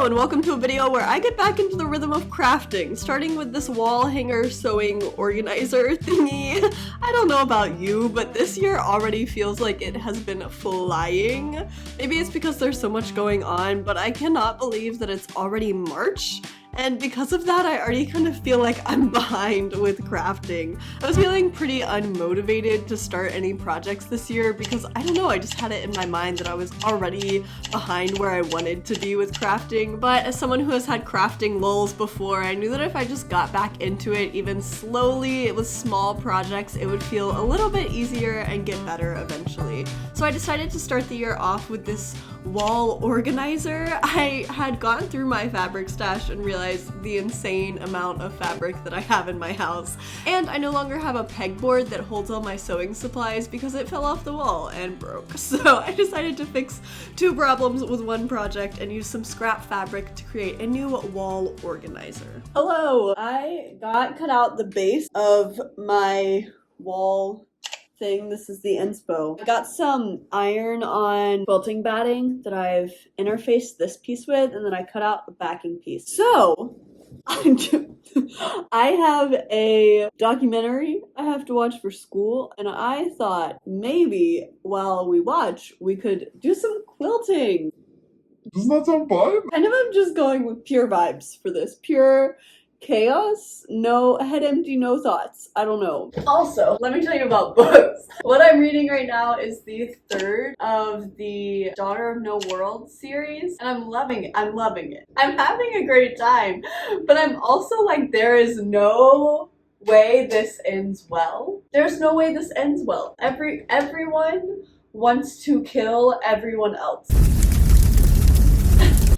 Hello and welcome to a video where I get back into the rhythm of crafting, starting with this wall hanger sewing organizer thingy. I don't know about you, but this year already feels like it has been flying. Maybe it's because there's so much going on, but I cannot believe that it's already March. And because of that, I already kind of feel like I'm behind with crafting. I was feeling pretty unmotivated to start any projects this year because, I don't know, I just had it in my mind that I was already behind where I wanted to be with crafting. But as someone who has had crafting lulls before, I knew that if I just got back into it even slowly with small projects, it would feel a little bit easier and get better eventually. So I decided to start the year off with this wall organizer. I had gone through my fabric stash and realized the insane amount of fabric that I have in my house. And I no longer have a pegboard that holds all my sewing supplies because it fell off the wall and broke. So I decided to fix two problems with one project and use some scrap fabric to create a new wall organizer. Hello! I got cut out the base of my wall thing. This is the inspo. I got some iron-on quilting batting that I've interfaced this piece with, and then I cut out the backing piece. So, I have a documentary I have to watch for school, and I thought maybe while we watch, we could do some quilting. Doesn't that sound fun? Kind of I'm just going with pure vibes for this. Pure chaos, no head empty, no thoughts. I don't know. Also, let me tell you about books. What I'm reading right now is the third of the Daughter of No World series, and I'm loving it. I'm loving it. I'm having a great time, but I'm also like, there is no way this ends well. There's no way this ends well. Everyone wants to kill everyone else.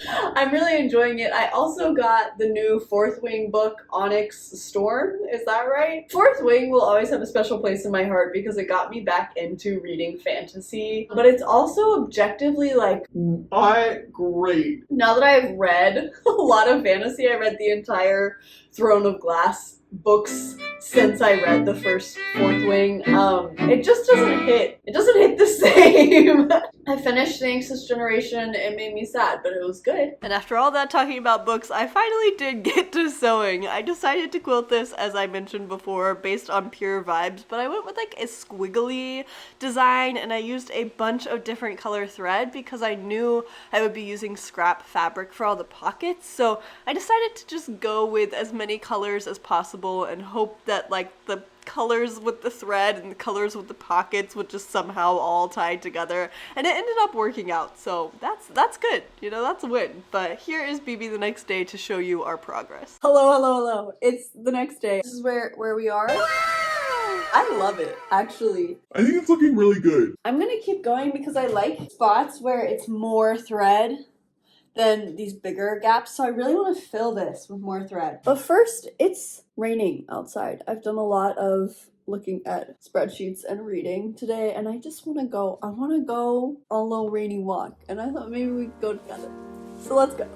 I'm really enjoying it. I also got the new Fourth Wing book, Onyx Storm. Is that right? Fourth Wing will always have a special place in my heart because it got me back into reading fantasy. But it's also objectively like great. Now that I've read a lot of fantasy, I read the entire Throne of Glass books since I read the first Fourth Wing. It just doesn't hit. It doesn't hit the same. I finished The Anxious Generation. It made me sad, but it was good. And after all that talking about books, I finally did get to sewing. I decided to quilt this, as I mentioned before, based on pure vibes, but I went with like a squiggly design, and I used a bunch of different color thread because I knew I would be using scrap fabric for all the pockets, so I decided to just go with as many colors as possible and hope that like the colors with the thread and the colors with the pockets would just somehow all tie together, and it ended up working out, so that's good, you know, that's a win. But here is BB the next day to show you our progress. Hello, it's the next day. This is where we are. I love it, actually. I think it's looking really good. I'm gonna keep going because I like spots where it's more thread than these bigger gaps, so I really want to fill this with more thread. But first, it's raining outside. I've done a lot of looking at spreadsheets and reading today, and I just want to go. I want to go on a little rainy walk, and I thought maybe we could go together. So let's go.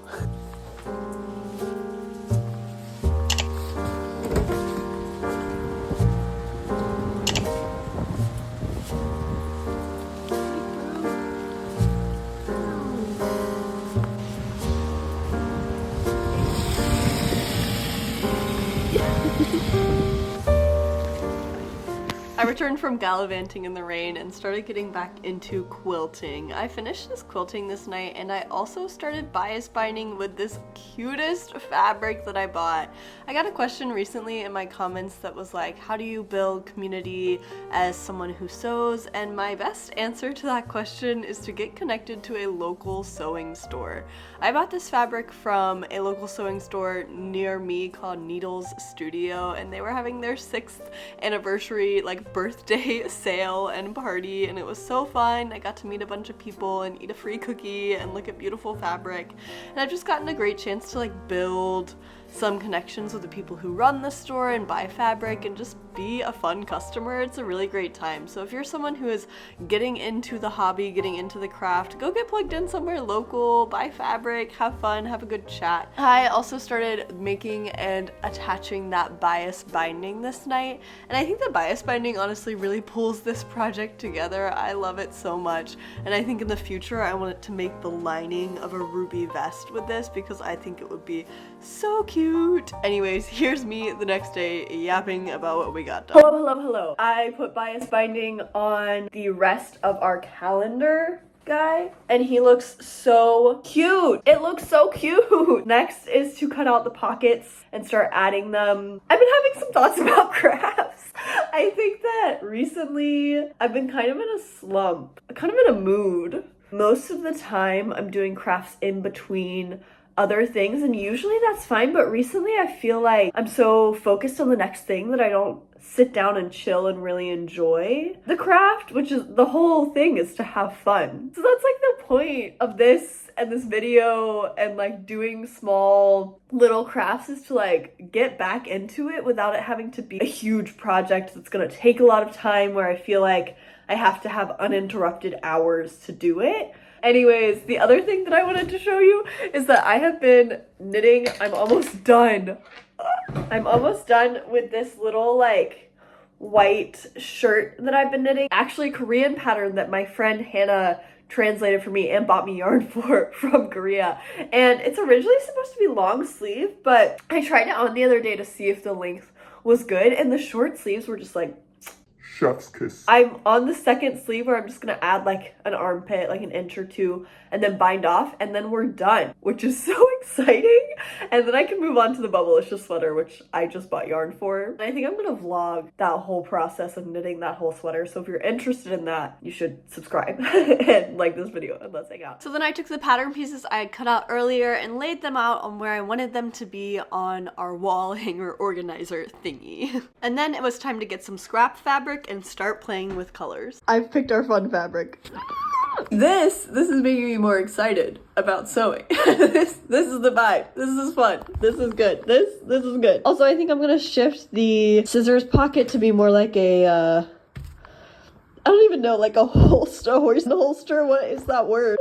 I returned from gallivanting in the rain and started getting back into quilting. I finished this quilting this night, and I also started bias binding with this cutest fabric that I bought. I got a question recently in my comments that was like, how do you build community as someone who sews? And my best answer to that question is to get connected to a local sewing store. I bought this fabric from a local sewing store near me called Needles Studio, and they were having their 6th anniversary like birthday sale and party, and it was so fun. I got to meet a bunch of people and eat a free cookie and look at beautiful fabric, and I've just gotten a great chance to like build some connections with the people who run the store and buy fabric and just be a fun customer. It's a really great time. So if you're someone who is getting into the hobby, getting into the craft, go get plugged in somewhere local, buy fabric, have fun, have a good chat. I also started making and attaching that bias binding this night, and I think the bias binding honestly really pulls this project together. I love it so much, and I think in the future I want it to make the lining of a ruby vest with this because I think it would be so cute. Anyways, here's me the next day yapping about what we got done. Hello. I put bias binding on the rest of our calendar guy, and he looks so cute. It looks so cute. Next is to cut out the pockets and start adding them. I've been having some thoughts about crafts. I think that recently I've been kind of in a slump, kind of in a mood. Most of the time I'm doing crafts in between other things, and usually that's fine, but recently I feel like I'm so focused on the next thing that I don't sit down and chill and really enjoy the craft, which is the whole thing, is to have fun. So that's like the point of this and this video and like doing small little crafts, is to like get back into it without it having to be a huge project that's gonna take a lot of time where I feel like I have to have uninterrupted hours to do it. Anyways, the other thing that I wanted to show you is that I have been knitting. I'm almost done. I'm almost done with this little like white shirt that I've been knitting. Actually, a Korean pattern that my friend Hannah translated for me and bought me yarn for from Korea. And it's originally supposed to be long sleeve, but I tried it on the other day to see if the length was good, and the short sleeves were just like Chef's kiss. I'm on the second sleeve where I'm just gonna add like an armpit, like an inch or two, and then bind off, and then we're done, which is so exciting. And then I can move on to the bubblicious sweater, which I just bought yarn for. And I think I'm gonna vlog that whole process of knitting that whole sweater. So if you're interested in that, you should subscribe and like this video, and let's hang out. So then I took the pattern pieces I had cut out earlier and laid them out on where I wanted them to be on our wall hanger organizer thingy. And then it was time to get some scrap fabric and start playing with colors. I've picked our fun fabric. This is making me more excited about sewing. This is the vibe. This is fun. This is good. This is good. Also, I think I'm gonna shift the scissors pocket to be more like a I don't even know, like a holster, what is that word?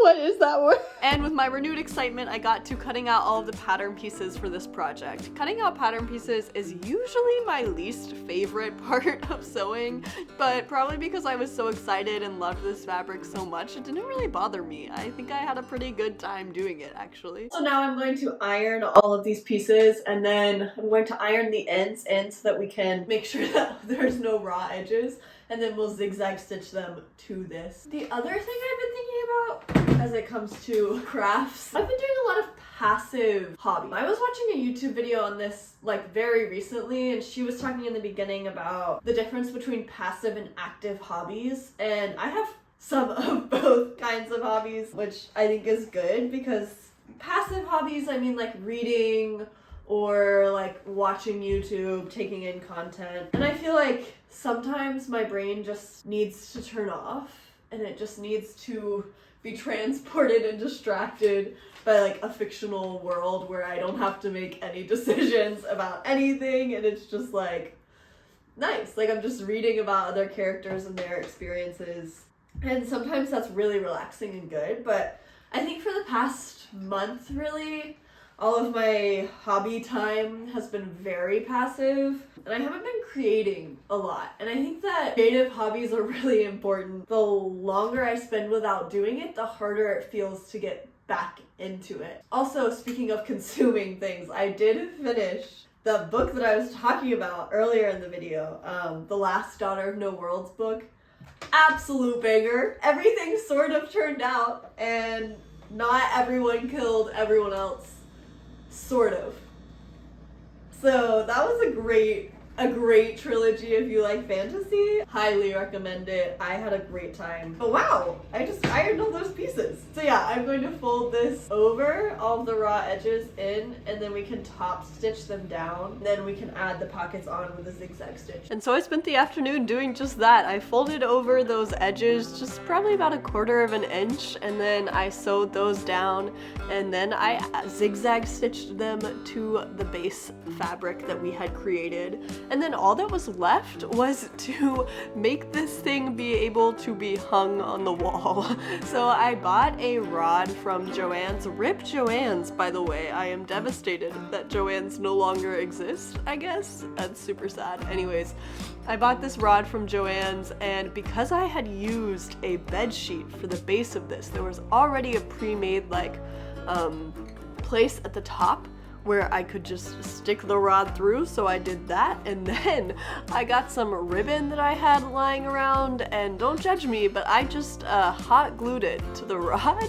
And with my renewed excitement, I got to cutting out all of the pattern pieces for this project. Cutting out pattern pieces is usually my least favorite part of sewing, but probably because I was so excited and loved this fabric so much, it didn't really bother me. I think I had a pretty good time doing it, actually. So now I'm going to iron all of these pieces, and then I'm going to iron the ends in so that we can make sure that there's no raw edges. And then we'll zigzag stitch them to this. The other thing I've been thinking about as it comes to crafts, I've been doing a lot of passive hobby. I was watching a YouTube video on this like very recently, and she was talking in the beginning about the difference between passive and active hobbies. And I have some of both kinds of hobbies, which I think is good, because passive hobbies, I mean like reading or like watching YouTube, taking in content. And I feel like sometimes my brain just needs to turn off, and it just needs to be transported and distracted by like a fictional world where I don't have to make any decisions about anything, and it's just like nice. Like I'm just reading about other characters and their experiences, and sometimes that's really relaxing and good. But I think for the past month, really, all of my hobby time has been very passive, and I haven't been creating a lot. And I think that creative hobbies are really important. The longer I spend without doing it, the harder it feels to get back into it. Also, speaking of consuming things, I did finish the book that I was talking about earlier in the video, The Last Daughter of No Worlds book. Absolute banger. Everything sort of turned out, and not everyone killed everyone else. Sort of. So that was a great a great trilogy if you like fantasy. Highly recommend it. I had a great time. But wow, I just ironed all those pieces. So yeah, I'm going to fold this over all of the raw edges in, and then we can top stitch them down. Then we can add the pockets on with a zigzag stitch. And so I spent the afternoon doing just that. I folded over those edges just probably about 1/4 of an inch, and then I sewed those down, and then I zigzag stitched them to the base fabric that we had created. And then all that was left was to make this thing be able to be hung on the wall. So I bought a rod from Joann's. Rip Joann's, by the way. I am devastated that Joann's no longer exists, I guess. That's super sad. Anyways, I bought this rod from Joann's, and because I had used a bed sheet for the base of this, there was already a pre-made like place at the top where I could just stick the rod through, so I did that, and then I got some ribbon that I had lying around, and don't judge me, but I just hot glued it to the rod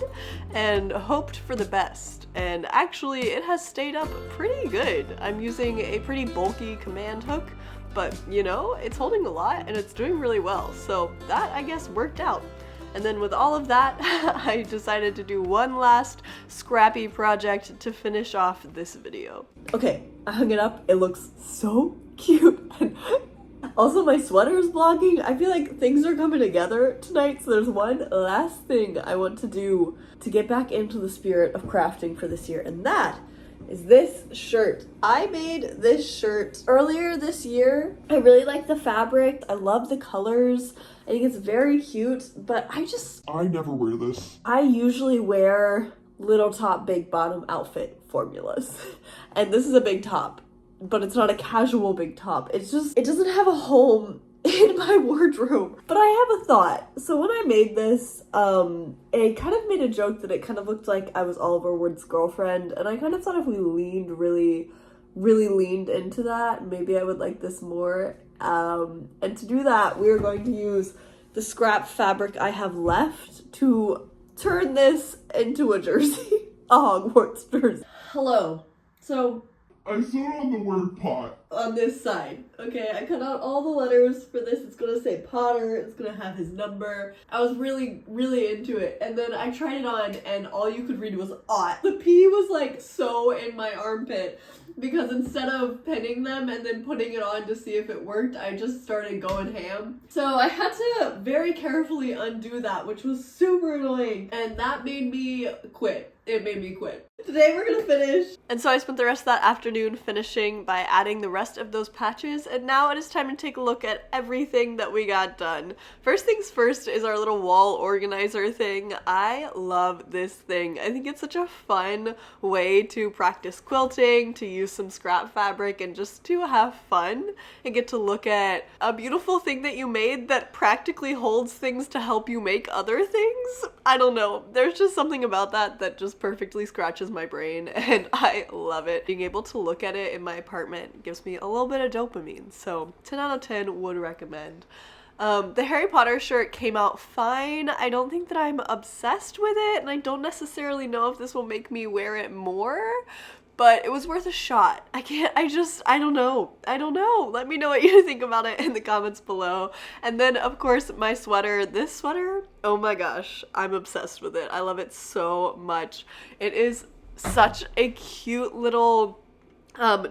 and hoped for the best. And actually it has stayed up pretty good. I'm using a pretty bulky command hook, but you know, it's holding a lot and it's doing really well, so that I guess worked out. And then with all of that, I decided to do one last scrappy project to finish off this video. Okay, I hung it up. It looks so cute. Also, my sweater is vlogging. I feel like things are coming together tonight, so there's one last thing I want to do to get back into the spirit of crafting for this year, and that is this shirt. I made this shirt earlier this year. I really like the fabric. I love the colors. I think it's very cute, but I never wear this. I usually wear little top, big bottom outfit formulas. And this is a big top, but it's not a casual big top. It's just, it doesn't have a home in my wardrobe. But I have a thought. So when I made this, I kind of made a joke that it kind of looked like I was Oliver Wood's girlfriend, and I kind of thought if we really leaned into that, maybe I would like this more. And to do that, we are going to use the scrap fabric I have left to turn this into a jersey, a Hogwarts jersey. Hello. So I sewed on the word pot. On this side, okay, I cut out all the letters for this. It's gonna say Potter, it's gonna have his number. I was really into it, and then I tried it on and all you could read was "ought." The P was like so in my armpit because instead of pinning them and then putting it on to see if it worked, I just started going ham. So I had to very carefully undo that, which was super annoying, and that made me quit. It made me quit. Today we're gonna finish. And so I spent the rest of that afternoon finishing by adding the rest of those patches, and now it is time to take a look at everything that we got done. First things first is our little wall organizer thing. I love this thing. I think it's such a fun way to practice quilting, to use some scrap fabric, and just to have fun and get to look at a beautiful thing that you made that practically holds things to help you make other things. I don't know. There's just something about that that just perfectly scratches my brain, and I love it. Being able to look at it in my apartment gives me a little bit of dopamine, so 10 out of 10 would recommend. The Harry Potter shirt came out fine. I don't think that I'm obsessed with it, and I don't necessarily know if this will make me wear it more, but it was worth a shot. I don't know. Let me know what you think about it in the comments below. And then, of course, my sweater. This sweater, oh my gosh, I'm obsessed with it. I love it so much. It is such a cute little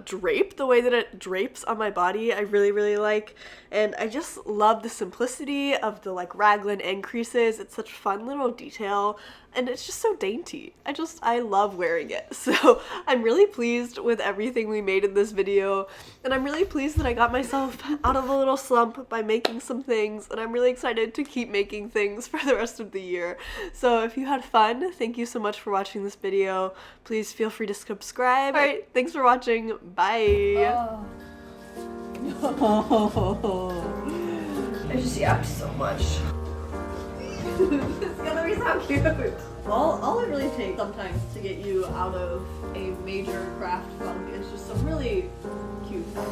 drape. The way that it drapes on my body, I really like, and I just love the simplicity of the like raglan end creases. It's such fun little detail, and it's just so dainty. I love wearing it. So I'm really pleased with everything we made in this video, and I'm really pleased that I got myself out of a little slump by making some things, and I'm really excited to keep making things for the rest of the year. So if you had fun, thank you so much for watching this video. Please feel free to subscribe. All right, thanks for watching. Bye. I just yapped so much. It's gonna be so cute. Well, all it really takes sometimes to get you out of a major craft funk is just some really cute fun.